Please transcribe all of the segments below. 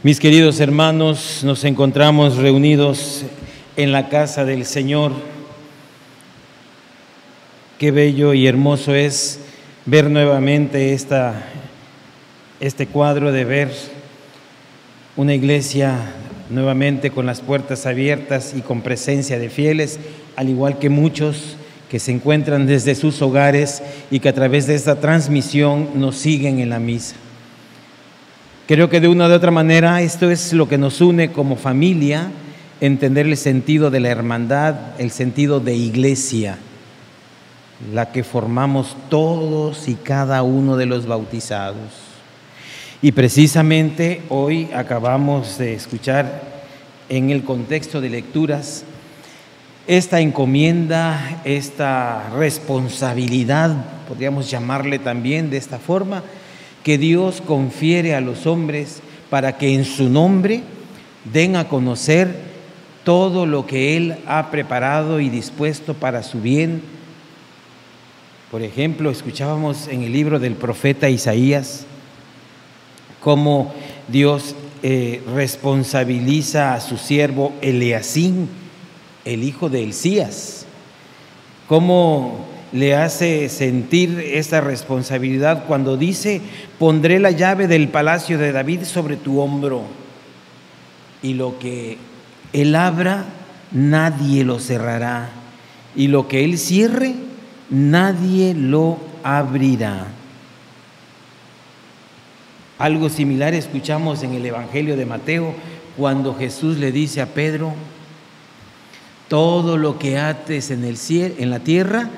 Mis queridos hermanos, nos encontramos reunidos en la casa del Señor. Qué bello y hermoso es ver nuevamente este cuadro, de ver una iglesia nuevamente con las puertas abiertas y con presencia de fieles, al igual que muchos que se encuentran desde sus hogares y que a través de esta transmisión nos siguen en la misa. Creo que de una u otra manera esto es lo que nos une como familia, entender el sentido de la hermandad, el sentido de iglesia, la que formamos todos y cada uno de los bautizados. Y precisamente hoy acabamos de escuchar en el contexto de lecturas esta encomienda, esta responsabilidad, podríamos llamarle también de esta forma, que Dios confiere a los hombres para que en su nombre den a conocer todo lo que Él ha preparado y dispuesto para su bien. Por ejemplo, escuchábamos en el libro del profeta Isaías cómo Dios responsabiliza a su siervo Eleazim, el hijo de Hilcías, cómo le hace sentir esta responsabilidad cuando dice: pondré la llave del palacio de David sobre tu hombro, y lo que él abra, nadie lo cerrará, y lo que él cierre, nadie lo abrirá. Algo similar escuchamos en el Evangelio de Mateo, cuando Jesús le dice a Pedro: todo lo que ates en el cielo, en la tierra,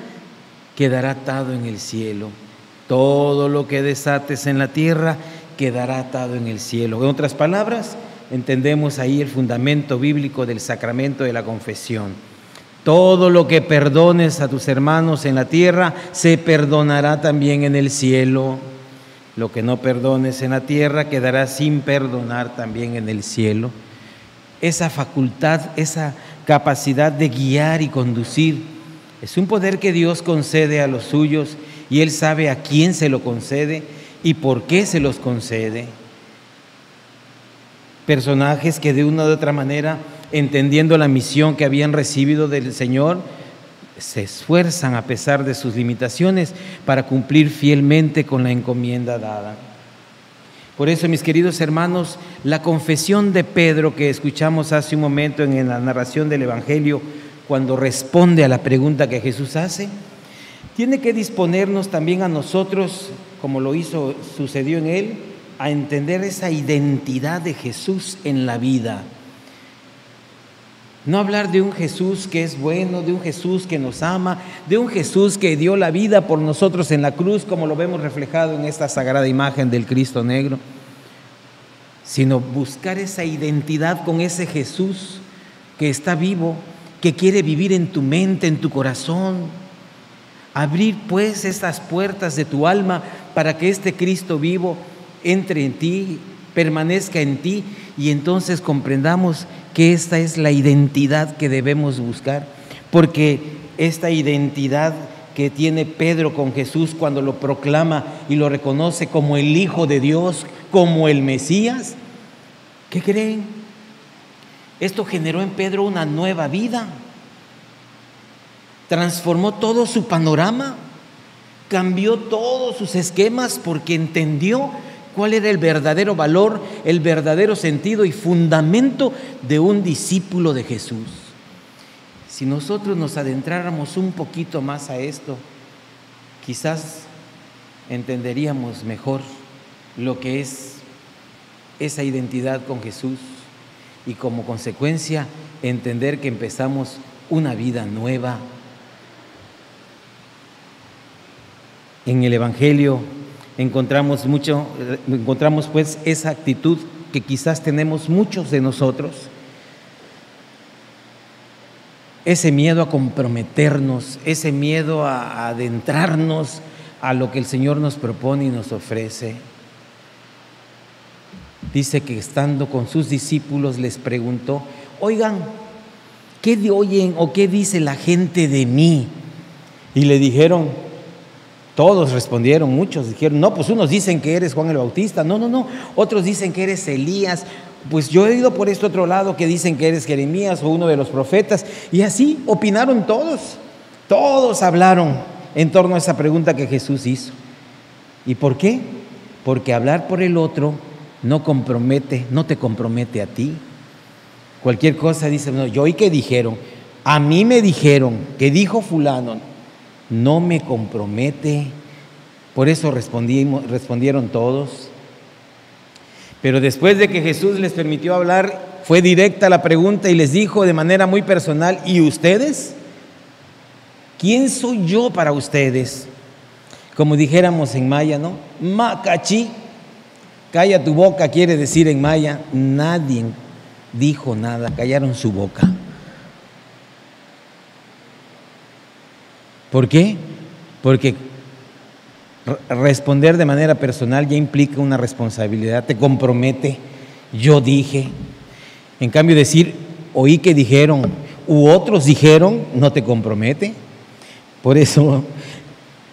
quedará atado en el cielo. Todo lo que desates en la tierra quedará atado en el cielo. En otras palabras, entendemos ahí el fundamento bíblico del sacramento de la confesión. Todo lo que perdones a tus hermanos en la tierra, se perdonará también en el cielo. Lo que no perdones en la tierra quedará sin perdonar también en el cielo. Esa facultad, esa capacidad de guiar y conducir, es un poder que Dios concede a los suyos, y Él sabe a quién se lo concede y por qué se los concede. Personajes que de una u otra manera, entendiendo la misión que habían recibido del Señor, se esfuerzan a pesar de sus limitaciones para cumplir fielmente con la encomienda dada. Por eso, mis queridos hermanos, la confesión de Pedro que escuchamos hace un momento en la narración del Evangelio, cuando responde a la pregunta que Jesús hace, tiene que disponernos también a nosotros, como lo sucedió en él, a entender esa identidad de Jesús en la vida. No hablar de un Jesús que es bueno, de un Jesús que nos ama, de un Jesús que dio la vida por nosotros en la cruz, como lo vemos reflejado en esta sagrada imagen del Cristo negro, sino buscar esa identidad con ese Jesús que está vivo, que quiere vivir en tu mente, en tu corazón. Abrir pues estas puertas de tu alma para que este Cristo vivo entre en ti, permanezca en ti, y entonces comprendamos que esta es la identidad que debemos buscar, porque esta identidad que tiene Pedro con Jesús cuando lo proclama y lo reconoce como el Hijo de Dios, como el Mesías, ¿qué creen? Esto generó en Pedro una nueva vida, transformó todo su panorama, cambió todos sus esquemas, porque entendió cuál era el verdadero valor, el verdadero sentido y fundamento de un discípulo de Jesús. Si nosotros nos adentráramos un poquito más a esto, quizás entenderíamos mejor lo que es esa identidad con Jesús, y como consecuencia entender que empezamos una vida nueva. En el Evangelio encontramos pues esa actitud que quizás tenemos muchos de nosotros, ese miedo a comprometernos, ese miedo a adentrarnos a lo que el Señor nos propone y nos ofrece. Dice que estando con sus discípulos les preguntó: oigan, ¿qué oyen o qué dice la gente de mí? Y le dijeron, todos respondieron, muchos dijeron: no, pues unos dicen que eres Juan el Bautista, no, otros dicen que eres Elías, pues yo he ido por este otro lado que dicen que eres Jeremías o uno de los profetas. Y así opinaron todos. Todos hablaron en torno a esa pregunta que Jesús hizo. ¿Y por qué? Porque hablar por el otro no te compromete a ti. Cualquier cosa dice, no, yo oí que dijeron, a mí me dijeron, que dijo fulano, no me compromete. Por eso respondieron todos. Pero después de que Jesús les permitió hablar, fue directa la pregunta y les dijo de manera muy personal, ¿y ustedes? ¿Quién soy yo para ustedes? Como dijéramos en maya, ¿no? Macachi, calla tu boca, quiere decir en maya. Nadie dijo nada, callaron su boca. ¿Por qué? Porque responder de manera personal ya implica una responsabilidad, te compromete. Yo dije. En cambio, decir, oí que dijeron, u otros dijeron, no te compromete. Por eso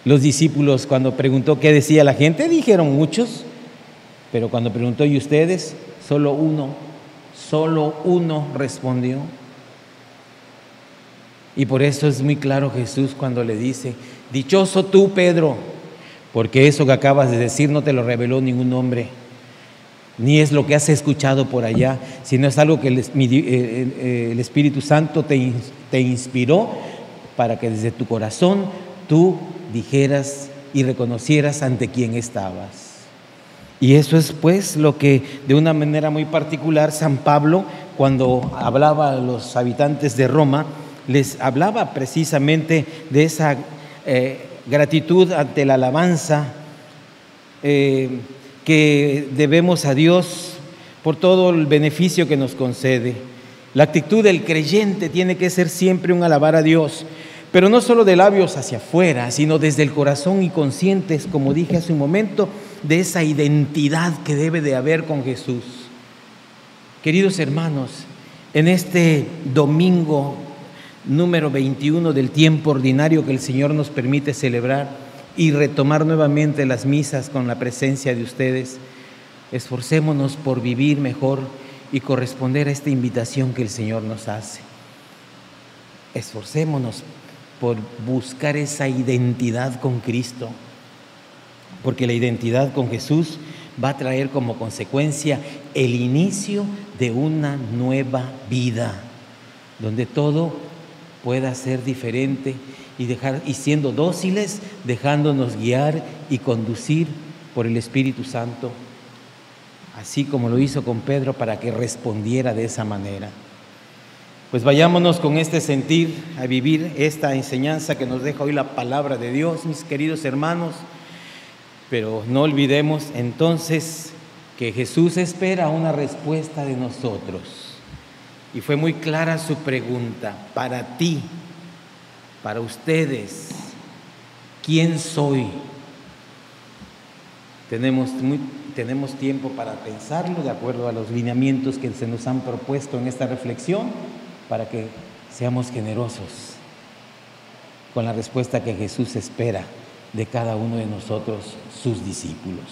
los discípulos, cuando preguntó qué decía la gente, dijeron muchos, pero cuando preguntó, ¿y ustedes? Solo uno respondió. Y por eso es muy claro Jesús cuando le dice, dichoso tú, Pedro, porque eso que acabas de decir no te lo reveló ningún hombre, ni es lo que has escuchado por allá, sino es algo que el Espíritu Santo te inspiró para que desde tu corazón tú dijeras y reconocieras ante quién estabas. Y eso es pues lo que de una manera muy particular San Pablo, cuando hablaba a los habitantes de Roma, les hablaba precisamente de esa gratitud ante la alabanza que debemos a Dios por todo el beneficio que nos concede. La actitud del creyente tiene que ser siempre un alabar a Dios, pero no solo de labios hacia afuera, sino desde el corazón y conscientes, como dije hace un momento, de esa identidad que debe de haber con Jesús. Queridos hermanos, en este domingo número 21 del tiempo ordinario que el Señor nos permite celebrar y retomar nuevamente las misas con la presencia de ustedes, esforcémonos por vivir mejor y corresponder a esta invitación que el Señor nos hace. Esforcémonos por buscar esa identidad con Cristo, porque la identidad con Jesús va a traer como consecuencia el inicio de una nueva vida, donde todo pueda ser diferente y siendo dóciles, dejándonos guiar y conducir por el Espíritu Santo, así como lo hizo con Pedro para que respondiera de esa manera. Pues vayámonos con este sentir a vivir esta enseñanza que nos deja hoy la palabra de Dios, mis queridos hermanos, pero no olvidemos entonces que Jesús espera una respuesta de nosotros. Y fue muy clara su pregunta, para ti, para ustedes, ¿quién soy? Tenemos tiempo para pensarlo de acuerdo a los lineamientos que se nos han propuesto en esta reflexión, para que seamos generosos con la respuesta que Jesús espera de cada uno de nosotros, sus discípulos.